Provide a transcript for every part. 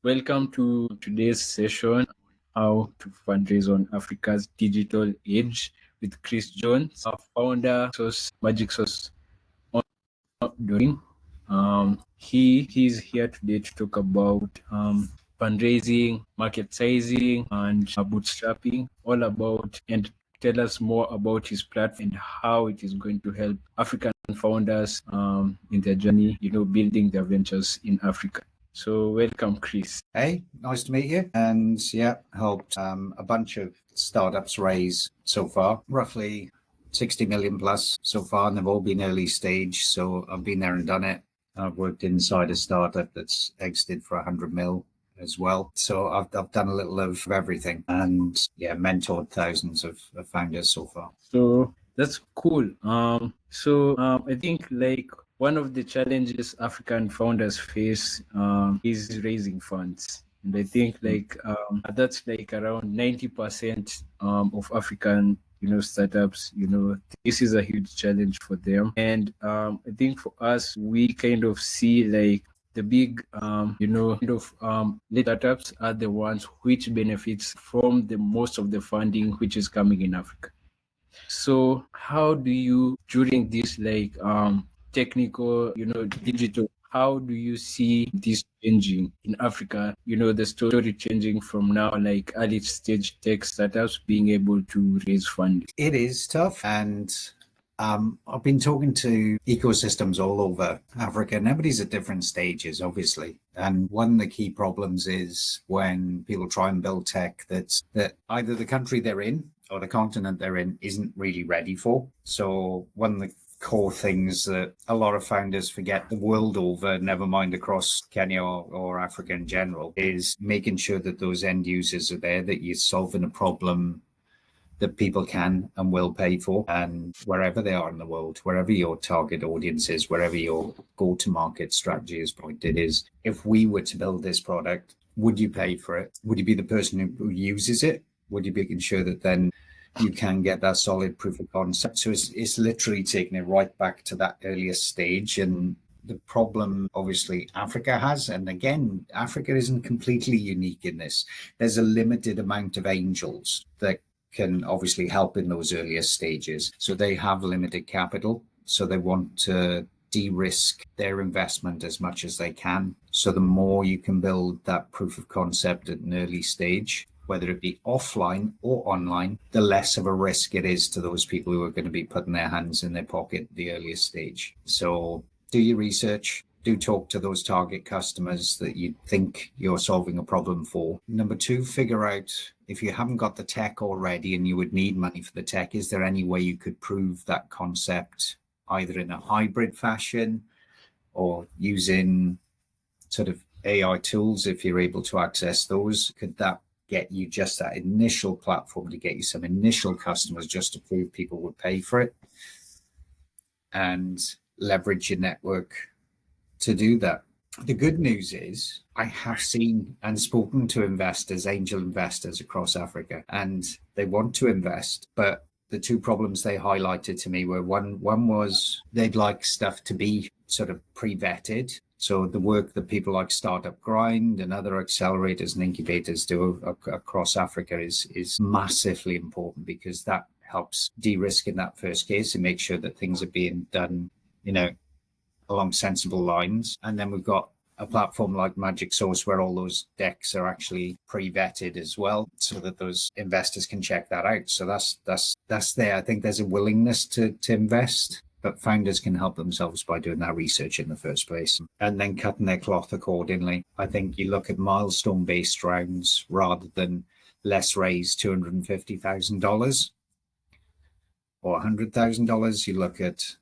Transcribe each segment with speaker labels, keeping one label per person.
Speaker 1: Welcome to today's session, How to Fundraise on Africa's Digital Age with Kris Jones, our founder of MagicSauce.online. He's here today to talk about fundraising, market sizing, and bootstrapping, all about and tell us more about his platform and how it is going to help African founders in their journey, building their ventures in Africa. So welcome, Kris.
Speaker 2: Hey, nice to meet you. And yeah, helped a bunch of startups raise so far, roughly 60 million plus so far, and they've all been early stage. So I've been there and done it. I've worked inside a startup that's exited for 100 mil as well. So I've done a little of everything and mentored thousands of founders so far.
Speaker 1: So that's cool. I think one of the challenges African founders face is raising funds. And I think that's around 90% of African startups, this is a huge challenge for them. And I think for us, we kind of see the big startups are the ones which benefits from the most of the funding which is coming in Africa. So how do you, during this technical, digital, how do you see this changing in Africa? The story changing from now, early stage tech startups being able to raise funding.
Speaker 2: It is tough. And I've been talking to ecosystems all over Africa, and everybody's at different stages, obviously. And one of the key problems is when people try and build tech that either the country they're in or the continent they're in isn't really ready for. So one of the core things that a lot of founders forget the world over, never mind across Kenya or Africa in general, is making sure that those end users are there, that you're solving a problem that people can and will pay for, and wherever they are in the world, wherever your target audience is, wherever your go-to-market strategy is pointed is, if we were to build this product, would you pay for it? Would you be the person who uses it? Would you be making sure that then you can get that solid proof of concept? So it's literally taking it right back to that earliest stage. And the problem, obviously, Africa has, and again, Africa isn't completely unique in this. There's a limited amount of angels that can obviously help in those earliest stages. So they have limited capital. So they want to de-risk their investment as much as they can. So the more you can build that proof of concept at an early stage, whether it be offline or online, the less of a risk it is to those people who are going to be putting their hands in their pocket at the earliest stage. So do your research, do talk to those target customers that you think you're solving a problem for. Number two, figure out if you haven't got the tech already and you would need money for the tech, is there any way you could prove that concept either in a hybrid fashion or using sort of AI tools if you're able to access those? Could that get you just that initial platform to get you some initial customers just to prove people would pay for it, and leverage your network to do that? The good news is I have seen and spoken to investors, angel investors across Africa, and they want to invest, but the two problems they highlighted to me were one was they'd like stuff to be sort of pre-vetted. So the work that people like Startup Grind and other accelerators and incubators do across Africa is massively important, because that helps de-risk in that first case and make sure that things are being done, along sensible lines. And then we've got a platform like MagicSauce where all those decks are actually pre-vetted as well, so that those investors can check that out. So that's there. I think there's a willingness to invest, but founders can help themselves by doing that research in the first place and then cutting their cloth accordingly. I think you look at milestone-based rounds rather than let's raise $250,000 or $100,000. You look at,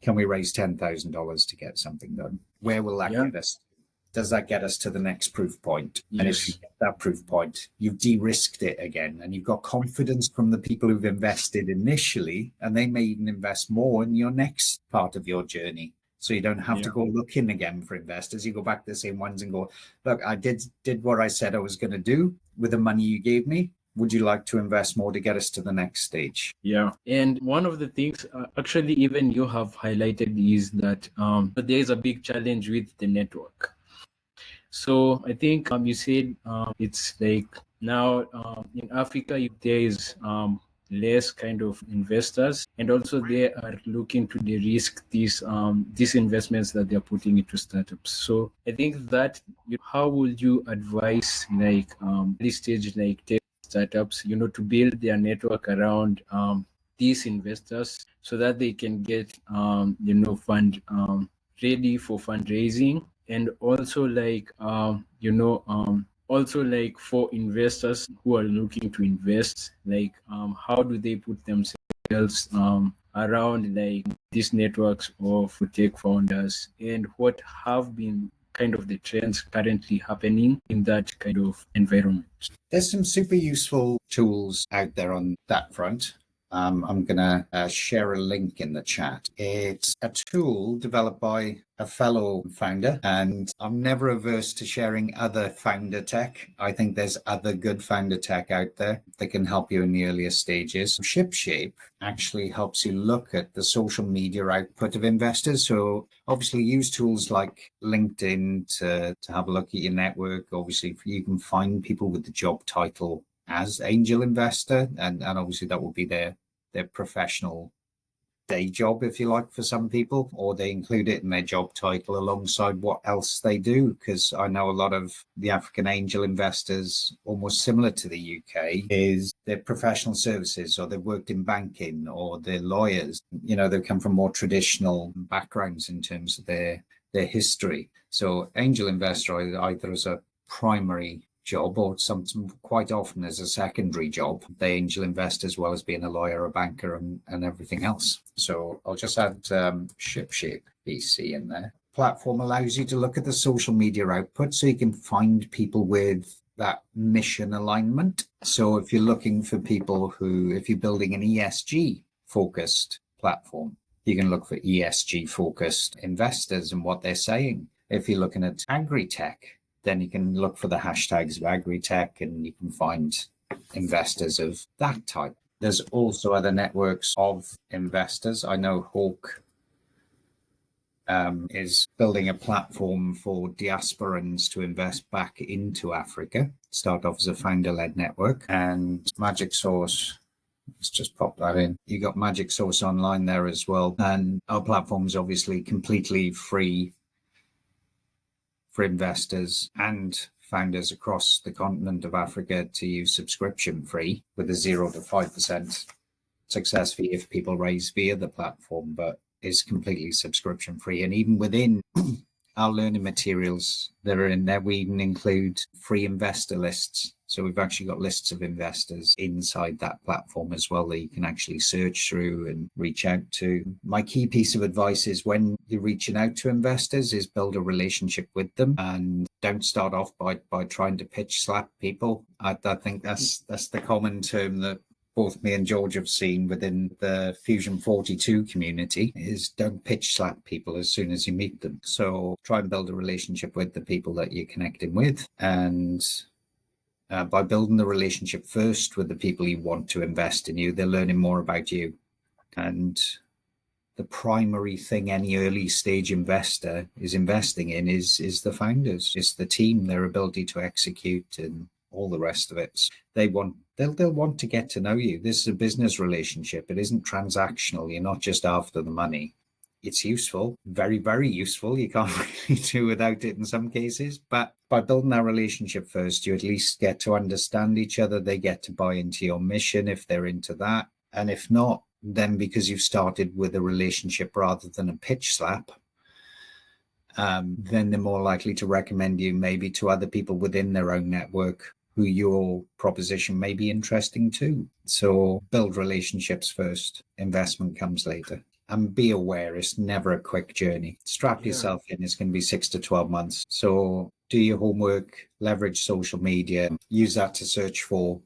Speaker 2: can we raise $10,000 to get something done? Where will that get us? Does that get us to the next proof point? Yes. And if you get that proof point, you've de-risked it again, and you've got confidence from the people who've invested initially, and they may even invest more in your next part of your journey. So you don't have to go looking again for investors. You go back to the same ones and go, look, I did what I said I was going to do with the money you gave me. Would you like to invest more to get us to the next stage?
Speaker 1: Yeah. And one of the things actually even you have highlighted is that there is a big challenge with the network. So I think you said it's like now in Africa there is less kind of investors, and also they are looking to de-risk these investments that they're putting into startups. So I think that how would you advise like early stage like tech startups, to build their network around these investors so that they can get fund ready for fundraising, and also like also like for investors who are looking to invest, like how do they put themselves around like these networks of tech founders, and what have been kind of the trends currently happening in that kind of environment?
Speaker 2: There's some super useful tools out there on that front. I'm going to share a link in the chat. It's a tool developed by a fellow founder, and I'm never averse to sharing other founder tech. I think there's other good founder tech out there that can help you in the earlier stages. ShipShape actually helps you look at the social media output of investors. So obviously use tools like LinkedIn to have a look at your network. Obviously you can find people with the job title as angel investor, and obviously that will be their professional day job, if you like, for some people, or they include it in their job title alongside what else they do. Because I know a lot of the African angel investors, almost similar to the UK, is their professional services, or they've worked in banking, or they're lawyers. They come from more traditional backgrounds in terms of their history. So angel investor either as a primary job, or quite often as a secondary job. They angel invest as well as being a lawyer, a banker, and everything else. So I'll just add ShipShape BC in there. Platform allows you to look at the social media output, so you can find people with that mission alignment. So if you're looking for people if you're building an ESG focused platform, you can look for ESG focused investors and what they're saying. If you're looking at agri-tech, then you can look for the hashtags of agri-tech, and you can find investors of that type. There's also other networks of investors. I know Hawk is building a platform for diasporans to invest back into Africa, start off as a founder-led network. And MagicSauce, let's just pop that in. You got MagicSauce.online there as well. And our platform is obviously completely free for investors and founders across the continent of Africa to use subscription free, with a 0 to 5% success fee if people raise via the platform, but is completely subscription free. And even within our learning materials that are in there, we even include free investor lists. So we've actually got lists of investors inside that platform as well that you can actually search through and reach out to. My key piece of advice is, when you're reaching out to investors, is build a relationship with them, and don't start off by trying to pitch slap people. I think that's the common term that both me and George have seen within the Fusion 42 community, is don't pitch slap people as soon as you meet them. So try and build a relationship with the people that you're connecting with, and by building the relationship first with the people you want to invest in you, they're learning more about you. And the primary thing any early stage investor is investing in is the founders, it's the team, their ability to execute, and all the rest of it. They'll want to get to know you. This is a business relationship. It isn't transactional. You're not just after the money. It's useful, very, very useful. You can't really do without it in some cases. But by building that relationship first, you at least get to understand each other. They get to buy into your mission if they're into that. And if not, then because you've started with a relationship rather than a pitch slap, then they're more likely to recommend you maybe to other people within their own network who your proposition may be interesting to. So build relationships first, investment comes later. And be aware, it's never a quick journey. Strap yourself in, it's going to be 6 to 12 months. So do your homework, leverage social media, use that to search for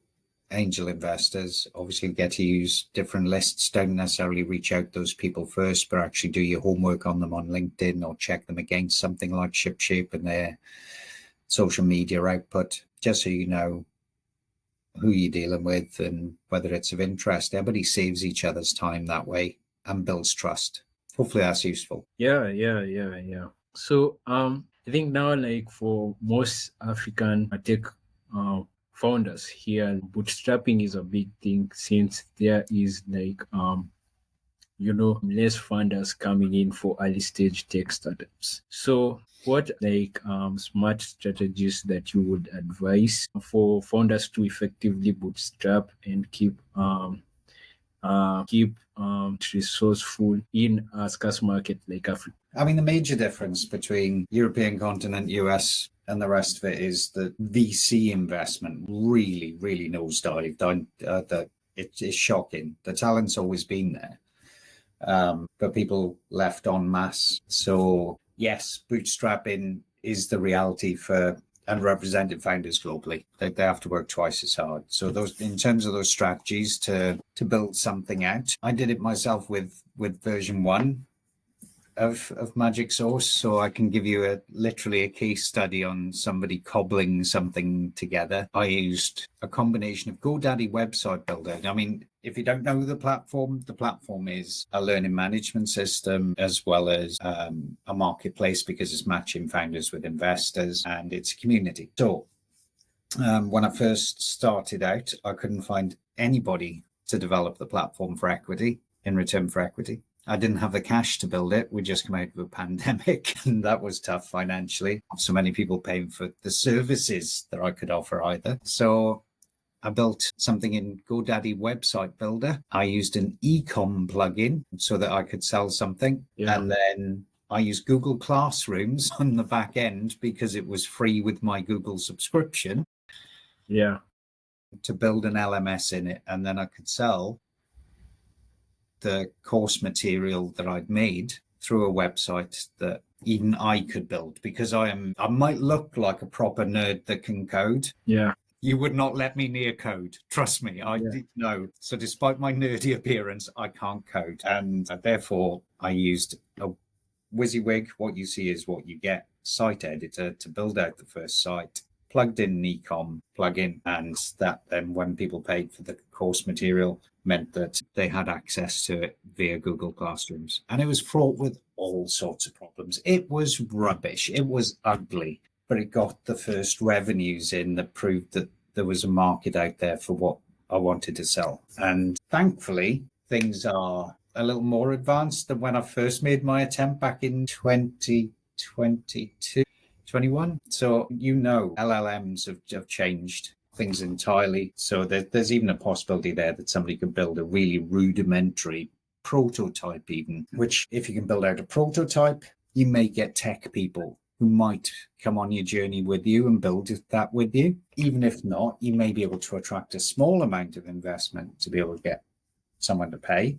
Speaker 2: angel investors. Obviously get to use different lists. Don't necessarily reach out to those people first, but actually do your homework on them on LinkedIn, or check them against something like ShipShape and their social media output, just so you know who you're dealing with and whether it's of interest. Everybody saves each other's time that way and builds trust. Hopefully that's useful.
Speaker 1: Yeah. So I think now, like for most African tech founders here, bootstrapping is a big thing since there is like less funders coming in for early stage tech startups. So what like smart strategies that you would advise for founders to effectively bootstrap and keep resourceful in a scarce market like Africa?
Speaker 2: I mean, the major difference between European continent, US, and the rest of it is that VC investment really, really nosedived. It's shocking. The talent's always been there, but people left en masse. So yes, bootstrapping is the reality for unrepresented founders globally. They have to work twice as hard. So those, in terms of those strategies to build something out, I did it myself with version 1 of MagicSauce, so I can give you literally a case study on somebody cobbling something together. I used a combination of GoDaddy website builder. I mean, if you don't know the platform is a learning management system as well as a marketplace, because it's matching founders with investors and it's a community. So when I first started out, I couldn't find anybody to develop the platform for equity, in return for equity. I didn't have the cash to build it. We just come out of a pandemic, and that was tough financially. So many people paying for the services that I could offer either. So I built something in GoDaddy website builder. I used an ecom plugin so that I could sell something.
Speaker 1: Yeah.
Speaker 2: And then I used Google Classrooms on the back end because it was free with my Google subscription.
Speaker 1: Yeah.
Speaker 2: To build an LMS in it. And then I could sell the course material that I'd made through a website that even I could build, because I might look like a proper nerd that can code.
Speaker 1: Yeah.
Speaker 2: You would not let me near code. Trust me, I did know. So despite my nerdy appearance, I can't code. And therefore I used a WYSIWYG, what you see is what you get, site editor to build out the first site, plugged in an ecom plugin, and that then when people paid for the course material meant that they had access to it via Google Classrooms. And it was fraught with all sorts of problems. It was rubbish. It was ugly, but it got the first revenues in that proved that there was a market out there for what I wanted to sell. And thankfully, things are a little more advanced than when I first made my attempt back in 2022. 21. So, LLMs have changed things entirely. So there's even a possibility there that somebody could build a really rudimentary prototype even, which if you can build out a prototype, you may get tech people who might come on your journey with you and build that with you. Even if not, you may be able to attract a small amount of investment to be able to get someone to pay,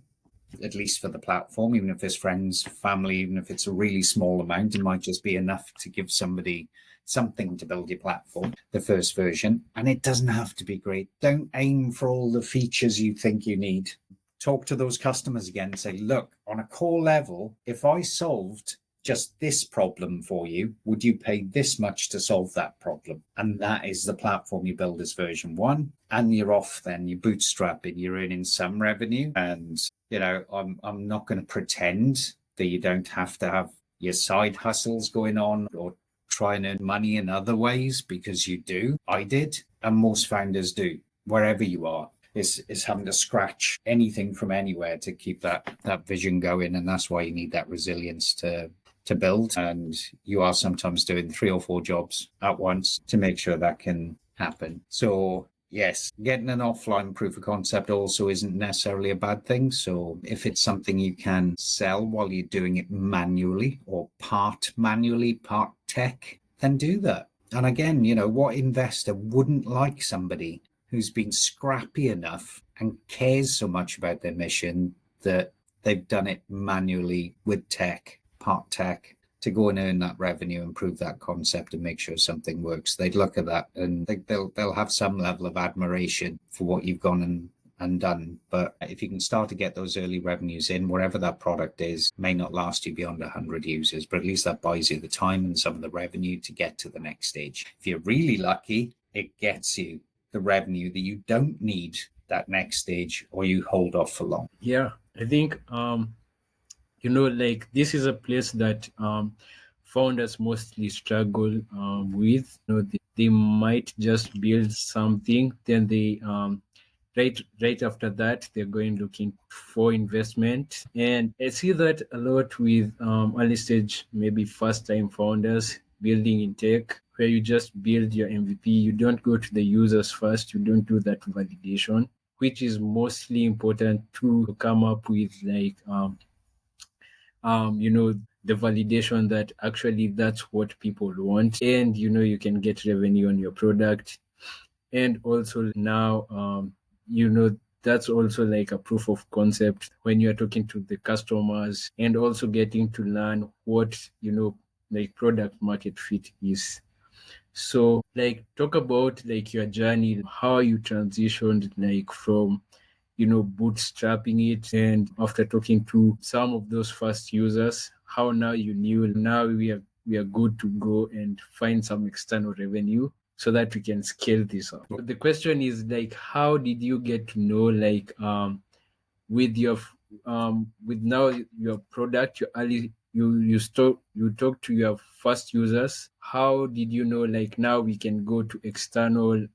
Speaker 2: at least for the platform, even if it's friends, family, even if it's a really small amount, it might just be enough to give somebody something to build your platform, the first version. And it doesn't have to be great. Don't aim for all the features you think you need. Talk to those customers again and say, look, on a core level, if I solved just this problem for you, would you pay this much to solve that problem? And that is the platform you build as version 1. And you're off then, you're bootstrapping, you're earning some revenue. And, I'm not going to pretend that you don't have to have your side hustles going on or try and earn money in other ways, because you do. I did, and most founders do, wherever you are. Is having to scratch anything from anywhere to keep that vision going. And that's why you need that resilience to build. And you are sometimes doing 3 or 4 jobs at once to make sure that can happen. So yes, getting an offline proof of concept also isn't necessarily a bad thing. So if it's something you can sell while you're doing it manually or part manually, part tech, then do that. And again, what investor wouldn't like somebody who's been scrappy enough and cares so much about their mission that they've done it manually with tech, part tech, to go and earn that revenue and prove that concept and make sure something works. They'd look at that and they'll have some level of admiration for what you've gone and done. But if you can start to get those early revenues in, wherever that product is, may not last you beyond 100 users, but at least that buys you the time and some of the revenue to get to the next stage. If you're really lucky, it gets you the revenue that you don't need that next stage, or you hold off for long.
Speaker 1: Yeah, I think like this is a place that founders mostly struggle with. They might just build something, then they right after that they're going looking for investment, and I see that a lot with early stage, maybe first time founders building in tech, where you just build your MVP. You don't go to the users first. You don't do that validation, which is mostly important to come up with like the validation that actually that's what people want, and you can get revenue on your product. And also now that's also like a proof of concept when you're talking to the customers, and also getting to learn what like product market fit is. So like talk about like your journey, how you transitioned like from bootstrapping it, and after talking to some of those first users, how now you knew now we are good to go and find some external revenue so that we can scale this up. The question is like, how did you get to know like with your with now your product, your early you talk to your first users, how did you know like now we can go to external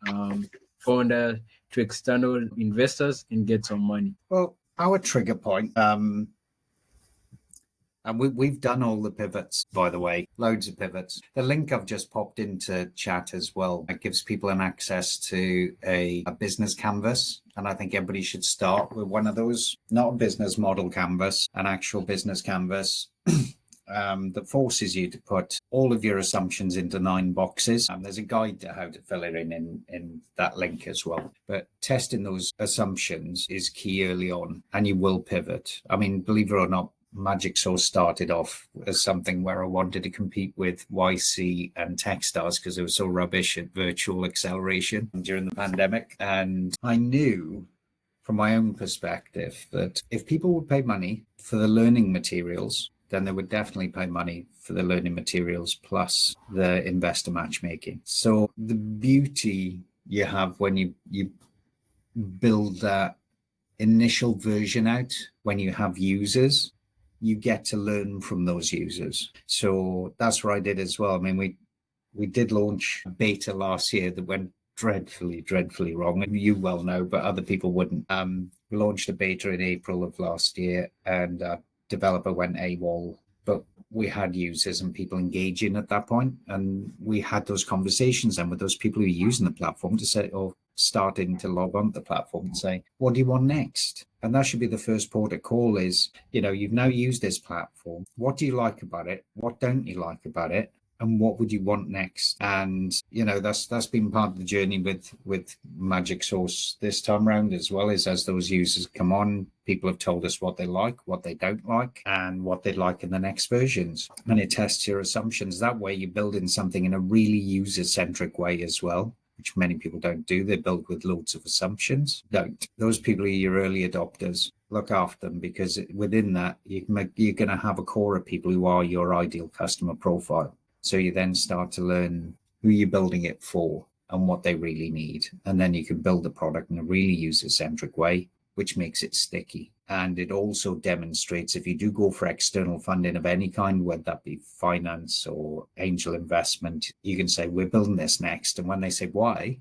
Speaker 1: founder, to external investors and get some money?
Speaker 2: Well, our trigger point, and we've done all the pivots, by the way, loads of pivots. The link I've just popped into chat as well, it gives people an access to a business canvas. And I think everybody should start with one of those, not a business model canvas, an actual business canvas. That forces you to put all of your assumptions into 9 boxes. There's a guide to how to fill it in that link as well. But testing those assumptions is key early on, and you will pivot. I mean, believe it or not, MagicSauce started off as something where I wanted to compete with YC and Techstars because they were so rubbish at virtual acceleration during the pandemic. And I knew from my own perspective that if people would pay money for the learning materials, then they would definitely pay money for the learning materials plus the investor matchmaking. So the beauty you have when you build that initial version out, when you have users, you get to learn from those users. So that's what I did as well. I mean, we did launch a beta last year that went dreadfully wrong. And you well know, but other people wouldn't. We launched a beta in April of last year, and developer went AWOL, but we had users and people engaging at that point, and we had those conversations then with those people who are using the platform to say, or starting to log on to the platform and say, what do you want next? And that should be the first port of call is, you've now used this platform. What do you like about it? What don't you like about it? And what would you want next? And that's been part of the journey with MagicSauce this time around as well, is as those users come on, people have told us what they like, what they don't like, and what they'd like in the next versions. And it tests your assumptions. That way you're building something in a really user-centric way as well, which many people don't do. They build with loads of assumptions. Don't. Those people are your early adopters. Look after them, because within that, you're going to have a core of people who are your ideal customer profile. So you then start to learn who you're building it for and what they really need. And then you can build the product in a really user-centric way, which makes it sticky. And it also demonstrates if you do go for external funding of any kind, whether that be finance or angel investment, you can say, we're building this next. And when they say, why?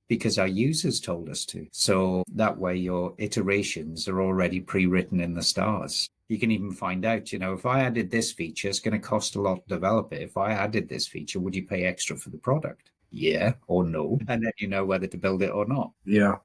Speaker 2: Because our users told us to. So that way your iterations are already pre-written in the stars. You can even find out, if I added this feature, it's going to cost a lot to develop it. If I added this feature, would you pay extra for the product? Yeah or no. And then you know whether to build it or not.
Speaker 1: Yeah.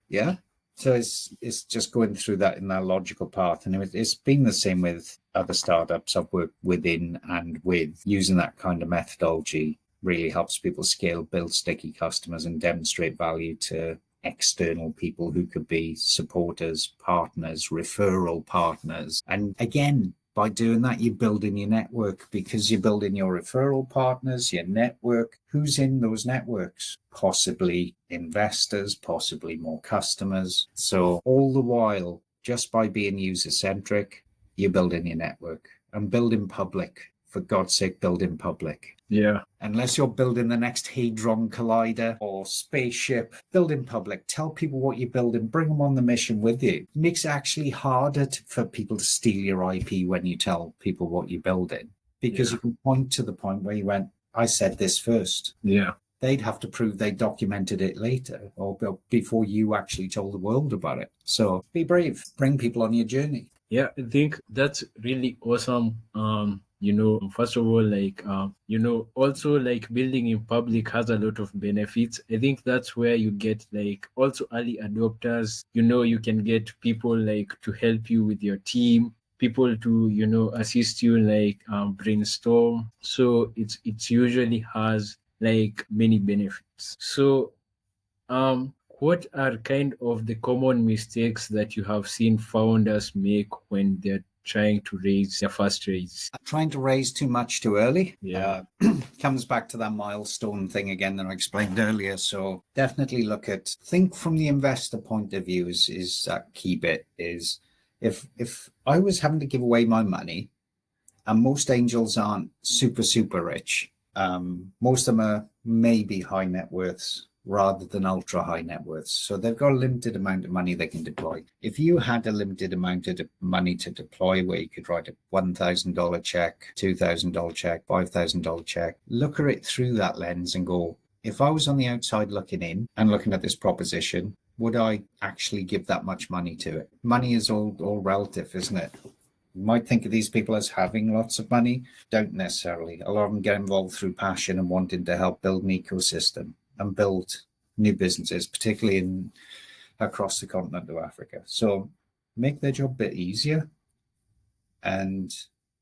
Speaker 2: So it's just going through that in that logical path. And it's been the same with other startups I've worked within and with. Using that kind of methodology really helps people scale, build sticky customers, and demonstrate value to external people who could be supporters, partners, referral partners. And again, by doing that, you're building your network, because you're building your referral partners, your network. Who's in those networks? Possibly investors, possibly more customers. So all the while, just by being user-centric, you're building your network. And build in public. For God's sake, build in public.
Speaker 1: Yeah.
Speaker 2: Unless you're building the next Hadron Collider or spaceship, build in public. Tell people what you're building. Bring them on the mission with you. It makes it actually harder for people to steal your IP when you tell people what you're building, because you can point to the point where you went, I said this first.
Speaker 1: Yeah.
Speaker 2: They'd have to prove they documented it later or before you actually told the world about it. So be brave, bring people on your journey.
Speaker 1: Yeah, I think that's really awesome. First of all, also like building in public has a lot of benefits. I think that's where you get like also early adopters. You can get people like to help you with your team, people to assist you like brainstorm. So it's usually has like many benefits. So what are kind of the common mistakes that you have seen founders make when they're trying to raise their first raise?
Speaker 2: Trying to raise too much too early.
Speaker 1: Yeah.
Speaker 2: Comes back to that milestone thing again that I explained earlier. So definitely think from the investor point of view is that key bit is if I was having to give away my money, and most angels aren't super rich, most of them are maybe high net worths rather than ultra high net worths. So they've got a limited amount of money they can deploy. If you had a limited amount of money to deploy where you could write a $1,000 check, $2,000 check, $5,000 check, look at it through that lens and go, if I was on the outside looking in and looking at this proposition, would I actually give that much money to it? Money is all relative, isn't it? You might think of these people as having lots of money, don't necessarily. A lot of them get involved through passion and wanting to help build an ecosystem and build new businesses, particularly across the continent of Africa. So make their job a bit easier and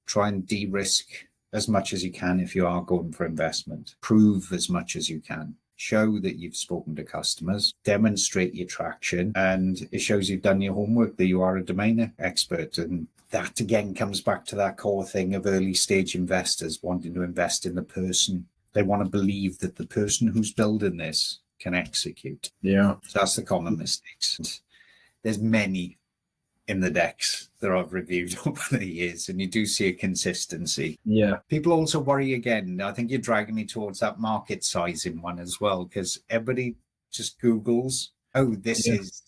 Speaker 2: try and de-risk as much as you can if you are going for investment. Prove as much as you can. Show that you've spoken to customers, demonstrate your traction, and it shows you've done your homework, that you are a domain expert. And that again comes back to that core thing of early stage investors wanting to invest in the person. They want to believe that the person who's building this can execute.
Speaker 1: Yeah.
Speaker 2: So that's the common mistakes. There's many in the decks that I've reviewed over the years, and you do see a consistency.
Speaker 1: Yeah.
Speaker 2: People also worry again. I think you're dragging me towards that market sizing one as well, because everybody just Googles, this is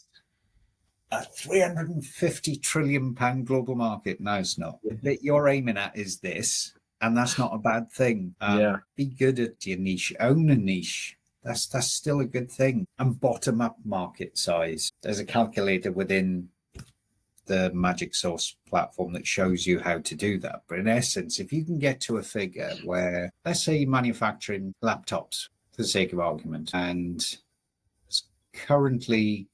Speaker 2: a 350 trillion pound global market. No, it's not. The bit you're aiming at is this, and that's not a bad thing. Be good at your niche, own a niche. That's still a good thing. And bottom up market size. There's a calculator within the MagicSauce platform that shows you how to do that. But in essence, if you can get to a figure where, let's say you're manufacturing laptops for the sake of argument, and there's currently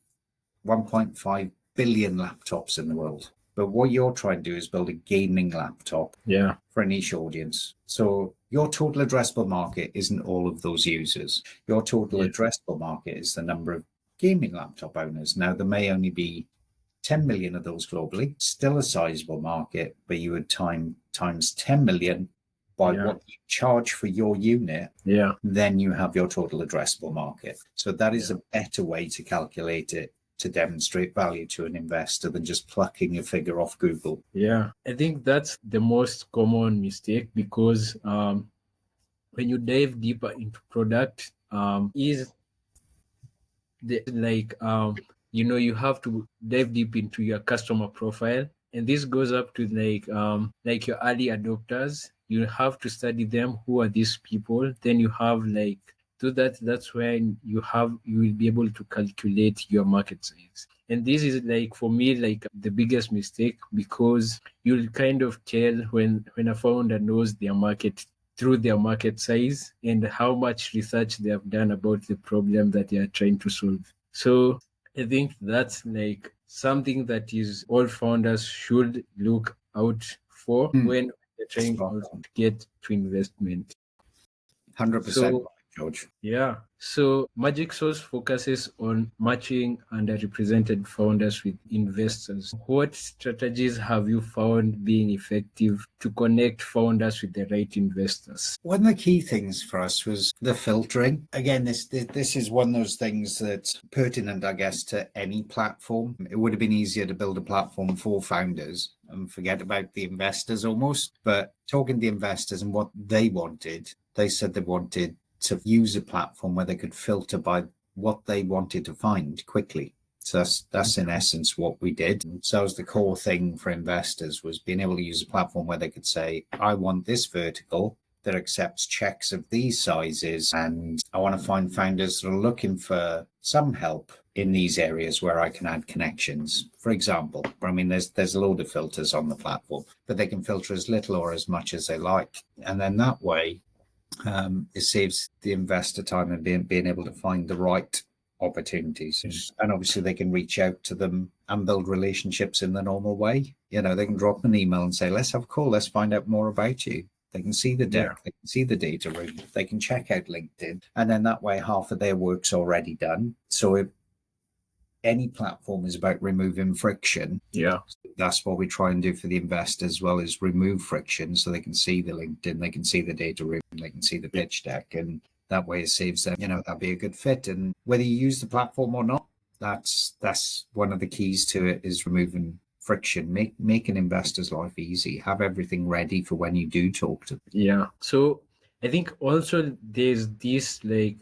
Speaker 2: 1.5 billion laptops in the world. But what you're trying to do is build a gaming laptop for a niche audience. So your total addressable market isn't all of those users. Your total addressable market is the number of gaming laptop owners. Now, there may only be 10 million of those globally, still a sizable market, but you would times 10 million by what you charge for your unit, then you have your total addressable market. So that is a better way to calculate it, to demonstrate value to an investor than just plucking a figure off Google.
Speaker 1: Yeah, I think that's the most common mistake, because when you dive deeper into product, you have to dive deep into your customer profile, and this goes up to like your early adopters. You have to study them. Who are these people? Then you have that's when you will be able to calculate your market size. And this is for me the biggest mistake, because you'll kind of tell when a founder knows their market through their market size and how much research they have done about the problem that they are trying to solve. So I think that's something that is all founders should look out for when they're trying to get to investment.
Speaker 2: 100%, George.
Speaker 1: Yeah. So MagicSauce focuses on matching underrepresented founders with investors. What strategies have you found being effective to connect founders with the right investors?
Speaker 2: One of the key things for us was the filtering. Again, this is one of those things that's pertinent, I guess, to any platform. It would have been easier to build a platform for founders and forget about the investors almost. But talking to the investors and what they wanted, they said they wanted to use a platform where they could filter by what they wanted to find quickly. So that's in essence what we did. So that was the core thing for investors, was being able to use a platform where they could say, I want this vertical that accepts checks of these sizes, and I want to find founders that are looking for some help in these areas where I can add connections. For example, I mean, there's a load of filters on the platform, but they can filter as little or as much as they like. And then that way, it saves the investor time and being able to find the right opportunities. And obviously they can reach out to them and build relationships in the normal way. You know, they can drop an email and say, let's have a call, let's find out more about you. They can see the deck, they can see the data room, they can check out LinkedIn. And then that way half of their work's already done. So if any platform is about removing friction, that's what we try and do for the investors as well, is remove friction so they can see the LinkedIn, they can see the data room, they can see the pitch deck, and that way it saves them, you know, that'd be a good fit. And whether you use the platform or not, that's one of the keys to it, is removing friction, make an investor's life easy, have everything ready for when you do talk to them.
Speaker 1: So I think also there's this like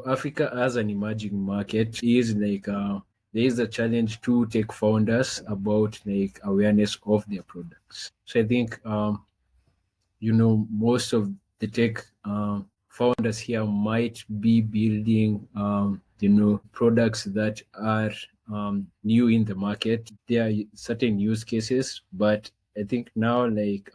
Speaker 1: Africa as an emerging market is like there is a challenge to tech founders about like awareness of their products. So I think most of the tech founders here might be building products that are new in the market. There are certain use cases, but I think now like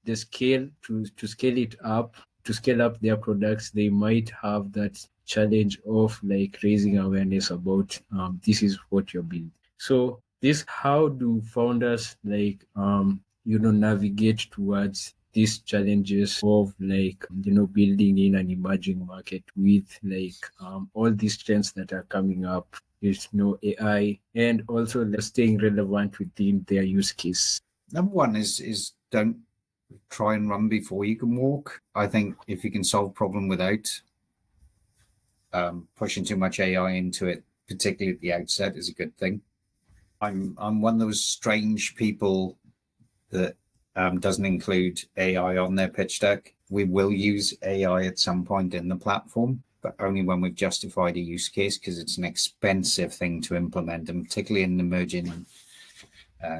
Speaker 1: the scale to scale it up, to scale up their products, they might have that challenge of like raising awareness about this is what you're building. So this, how do founders like navigate towards these challenges of like building in an emerging market with like all these trends that are coming up, AI, and also like, staying relevant within their use case?
Speaker 2: Number one is don't try and run before you can walk. I think if you can solve problem without pushing too much AI into it, particularly at the outset, is a good thing. I'm one of those strange people that doesn't include AI on their pitch deck. We will use AI at some point in the platform, but only when we've justified a use case, because it's an expensive thing to implement, and particularly in an emerging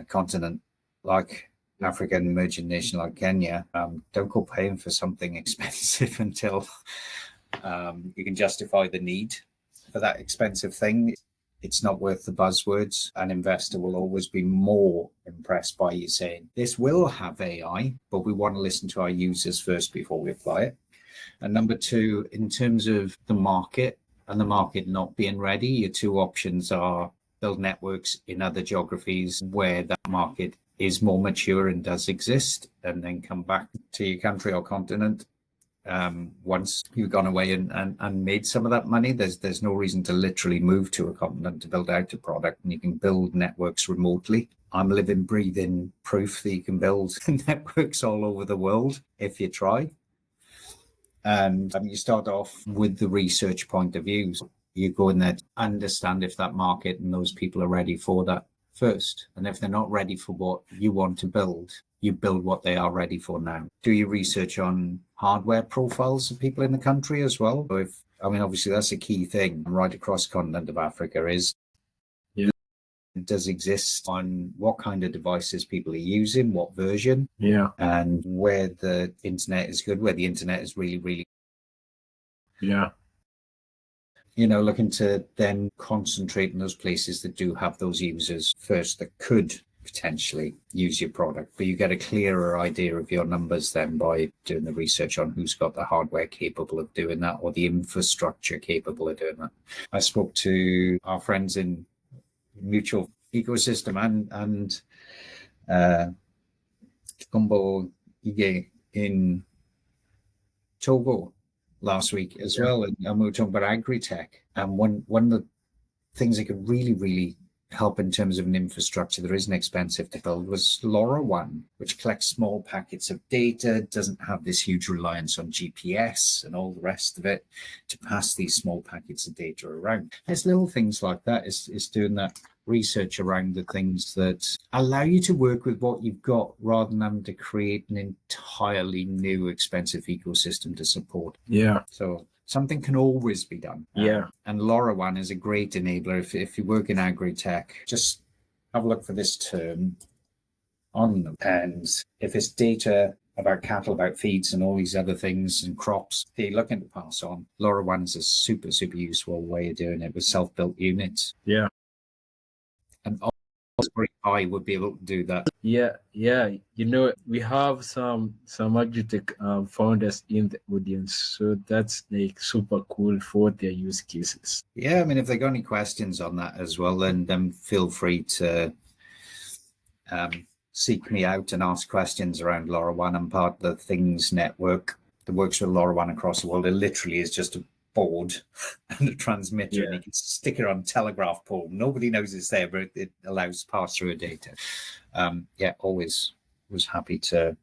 Speaker 2: continent like Africa, an emerging nation like Kenya, don't go paying for something expensive until you can justify the need for that expensive thing. It's not worth the buzzwords. An investor will always be more impressed by you saying, this will have AI, but we want to listen to our users first before we apply it. And number two, in terms of the market and the market not being ready, your two options are build networks in other geographies where that market is more mature and does exist, and then come back to your country or continent. Once you've gone away and made some of that money, there's no reason to literally move to a continent to build out a product, and you can build networks remotely. I'm living, breathing proof that you can build networks all over the world if you try. And you start off with the research point of view. You go in there to understand if that market and those people are ready for that first. And if they're not ready for what you want to build, you build what they are ready for now. Do your research on hardware profiles of people in the country as well. Obviously that's a key thing right across the continent of Africa, is it does exist on what kind of devices people are using, what version, and where the internet is good, where the internet is really, really looking to then concentrate in those places that do have those users first that could potentially use your product. But you get a clearer idea of your numbers then by doing the research on who's got the hardware capable of doing that, or the infrastructure capable of doing that. I spoke to our friends in mutual ecosystem and Kombo Ige in Togo last week as well, and we were talking about agri-tech. And one of the things that could really, really help in terms of an infrastructure that isn't expensive to build was LoRaWAN, which collects small packets of data, doesn't have this huge reliance on GPS and all the rest of it to pass these small packets of data around. There's little things like that, is doing that research around the things that allow you to work with what you've got rather than having to create an entirely new expensive ecosystem to support.
Speaker 1: Yeah.
Speaker 2: So something can always be done.
Speaker 1: Yeah.
Speaker 2: And LoRaWAN is a great enabler. If you work in agri-tech, just have a look for this term on them. And if it's data about cattle, about feeds and all these other things and crops they're looking to pass on, LoRaWAN is a super, super useful way of doing it with self-built units.
Speaker 1: Yeah.
Speaker 2: And I would be able to do that.
Speaker 1: Yeah. We have some agritech founders in the audience, so that's like super cool for their use cases.
Speaker 2: Yeah, I mean, if they got any questions on that as well, then feel free to seek me out and ask questions around LoRaWAN. I'm part of the Things network that works with LoRaWAN across the world. It literally is just a board and a transmitter, and you can stick it on a telegraph pole. Nobody knows it's there, but it allows pass-through of data. Always was happy to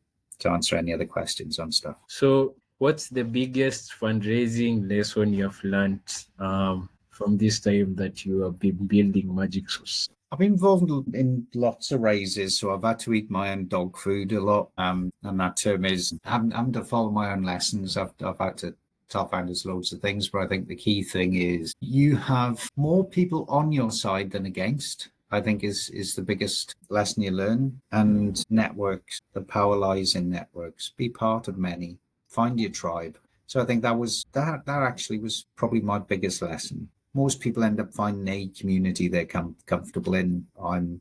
Speaker 2: answer any other questions on stuff.
Speaker 1: So what's the biggest fundraising lesson you have learned from this time that you have been building MagicSauce?
Speaker 2: I've been involved in lots of raises, so I've had to eat my own dog food a lot. And that term is having to follow my own lessons. I've had to tell founders loads of things, but I think the key thing is you have more people on your side than against, I think is the biggest lesson you learn. And networks, the power lies in networks. Be part of many. Find your tribe. So I think that actually was probably my biggest lesson. Most people end up finding a community they're comfortable in. I'm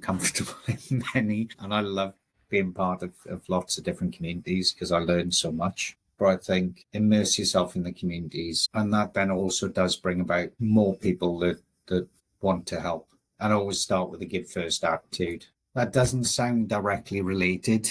Speaker 2: comfortable in many, and I love being part of lots of different communities because I learned so much. But I think immerse yourself in the communities, and that then also does bring about more people that want to help. And always start with a give first attitude. That doesn't sound directly related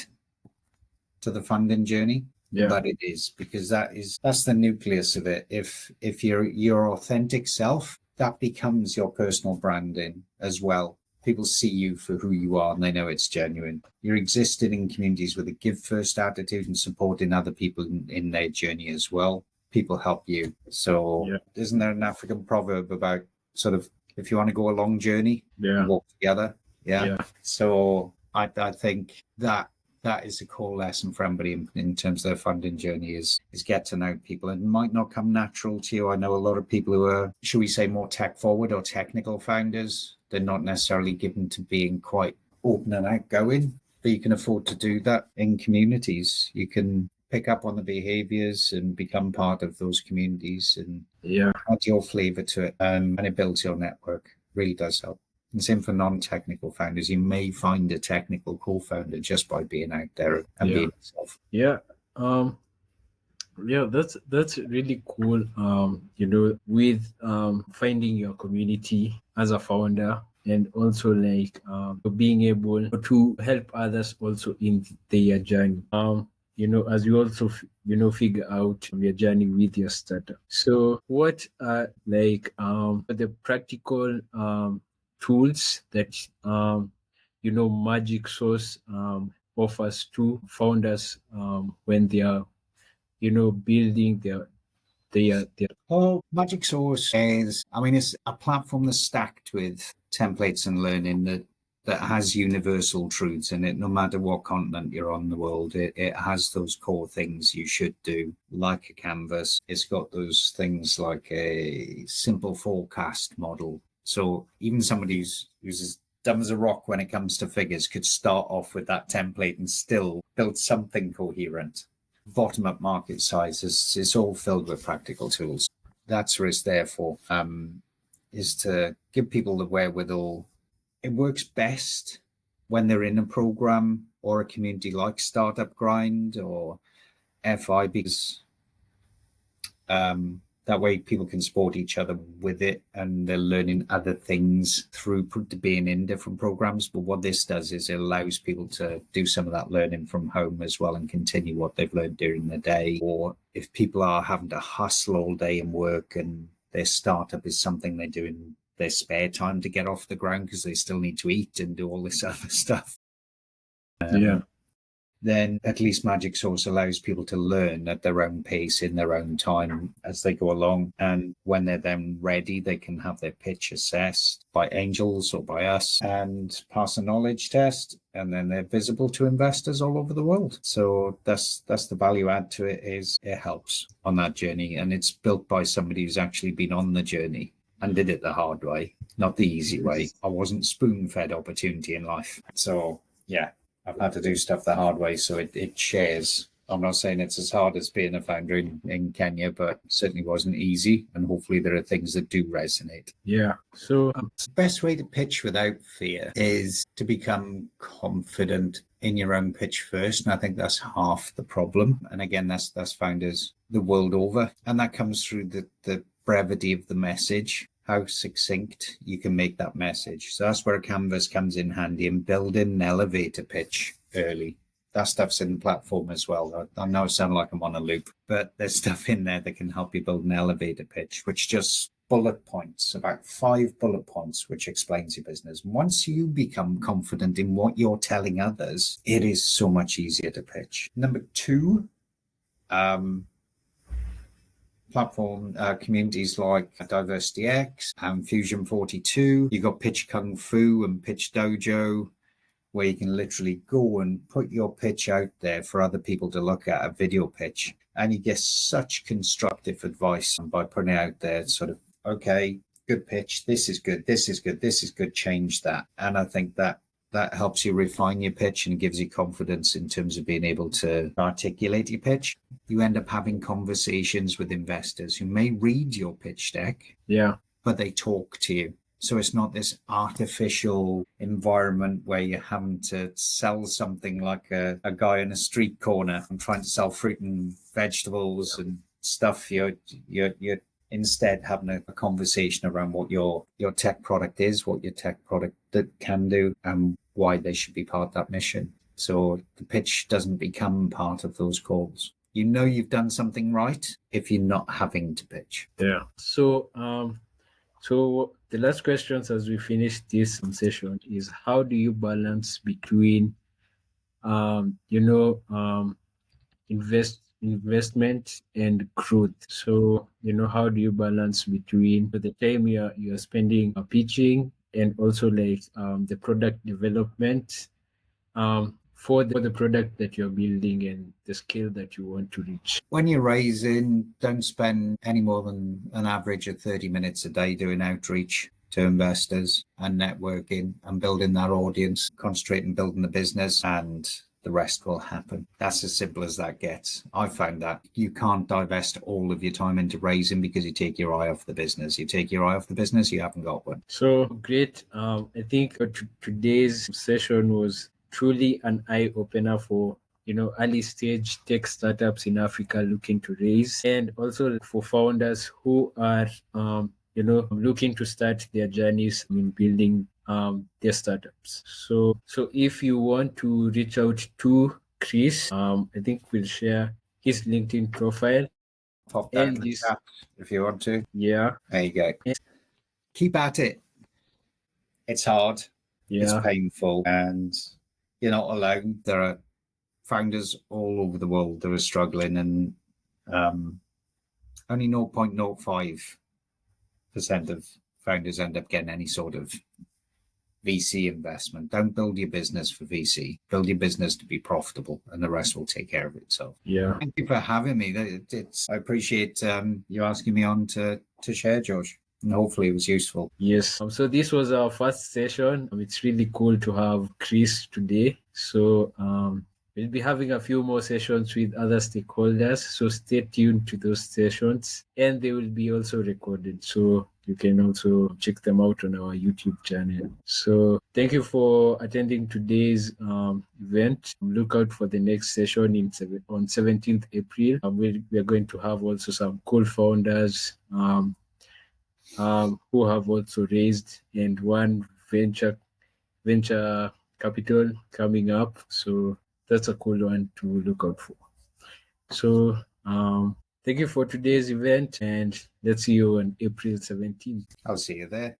Speaker 2: to the funding journey. Yeah. But it is, because that's the nucleus of it. If you're your authentic self, that becomes your personal branding as well. People see you for who you are and they know it's genuine. You're existing in communities with a give first attitude and supporting other people in their journey as well. People help you. So Isn't there an African proverb about sort of, if you want to go a long journey, walk together? Yeah. So I think that is a core lesson for everybody in terms of their funding journey is get to know people. It might not come natural to you. I know a lot of people who are, should we say, more tech forward or technical founders. They're not necessarily given to being quite open and outgoing, but you can afford to do that in communities. You can pick up on the behaviors and become part of those communities and add your flavor to it. And it builds your network. Really does help. And same for non-technical founders. You may find a technical co-founder just by being out there and being yourself.
Speaker 1: That's really cool. With finding your community as a founder, and also like being able to help others also in their journey. As you also figure out your journey with your startup. So what are like the practical tools that MagicSauce offers to founders when they are building their
Speaker 2: MagicSauce is, it's a platform that's stacked with templates and learning that has universal truths in it. No matter what continent you're on in the world, it has those core things you should do, like a canvas. It's got those things like a simple forecast model. So even somebody who's as dumb as a rock when it comes to figures could start off with that template and still build something coherent. Bottom-up market size is all filled with practical tools. That's what it's there for, is to give people the wherewithal. It works best when they're in a program or a community like Startup Grind or FI, because that way people can support each other with it and they're learning other things through being in different programs. But what this does is it allows people to do some of that learning from home as well and continue what they've learned during the day. Or if people are having to hustle all day and work and their startup is something they do in their spare time to get off the ground because they still need to eat and do all this other stuff. Then at least MagicSauce allows people to learn at their own pace in their own time as they go along. And when they're then ready, they can have their pitch assessed by angels or by us and pass a knowledge test. and then they're visible to investors all over the world. So that's the value add to it, is it helps on that journey, and it's built by somebody who's actually been on the journey and did it the hard way, not the easy way. I wasn't spoon-fed opportunity in life. So yeah, I've had to do stuff the hard way, so it shares. I'm not saying it's as hard as being a founder in Kenya, but it certainly wasn't easy. And hopefully there are things that do resonate.
Speaker 1: Yeah. So
Speaker 2: the best way to pitch without fear is to become confident in your own pitch first. And I think that's half the problem. And again, that's founders the world over. And that comes through the brevity of the message, how succinct you can make that message. So that's where a canvas comes in handy, and building an elevator pitch early. That stuff's in the platform as well. I know I sound like I'm on a loop, but there's stuff in there that can help you build an elevator pitch, which just bullet points, about 5 bullet points, which explains your business. Once you become confident in what you're telling others, it is so much easier to pitch. Number 2, platform communities like Diversity X and Fusion 42. You've got Pitch Kung Fu and Pitch Dojo, where you can literally go and put your pitch out there for other people to look at, a video pitch. And you get such constructive advice by putting it out there, sort of, okay, good pitch, this is good, this is good, this is good, change that. And I think that helps you refine your pitch and gives you confidence in terms of being able to articulate your pitch. You end up having conversations with investors who may read your pitch deck, but they talk to you. So it's not this artificial environment where you're having to sell something like a guy in a street corner and trying to sell fruit and vegetables and stuff. You're instead having a conversation around what your tech product is, what your tech product that can do, and why they should be part of that mission. So the pitch doesn't become part of those calls. You know you've done something right if you're not having to pitch.
Speaker 1: Yeah. So the last questions as we finish this session is, how do you balance between, investment and growth? So, how do you balance between the time you're spending pitching and also the product development for the product that you're building and the scale that you want to reach?
Speaker 2: When you're raising, don't spend any more than an average of 30 minutes a day doing outreach to investors and networking and building that audience. Concentrate on building the business, and the rest will happen. That's as simple as that gets. I've found that you can't divest all of your time into raising because you take your eye off the business. You take your eye off the business, you haven't got one.
Speaker 1: So great. I think today's session was truly an eye-opener for early stage tech startups in Africa looking to raise, and also for founders who are looking to start their journeys in building their startups. So if you want to reach out to Kris, I think we'll share his LinkedIn profile.
Speaker 2: Pop that in the chat if you want to.
Speaker 1: Yeah.
Speaker 2: There you go. Keep at it. It's hard. It's painful, and you're not alone. There are founders all over the world that are struggling, and only 0.05% of founders end up getting any sort of VC investment. Don't build your business for VC. Build your business to be profitable, and the rest will take care of itself.
Speaker 1: Yeah.
Speaker 2: Thank you for having me. I appreciate you asking me on to share, George. And hopefully it was useful.
Speaker 1: Yes. So this was our first session. It's really cool to have Kris today. So we'll be having a few more sessions with other stakeholders. So stay tuned to those sessions, and they will be also recorded. So you can also check them out on our YouTube channel. So thank you for attending today's event. Look out for the next session on 17th April. We are going to have also some cool founders who have also raised, and one venture capital coming up. So that's a cool one to look out for. So thank you for today's event, and let's see you on April 17th.
Speaker 2: I'll see you there.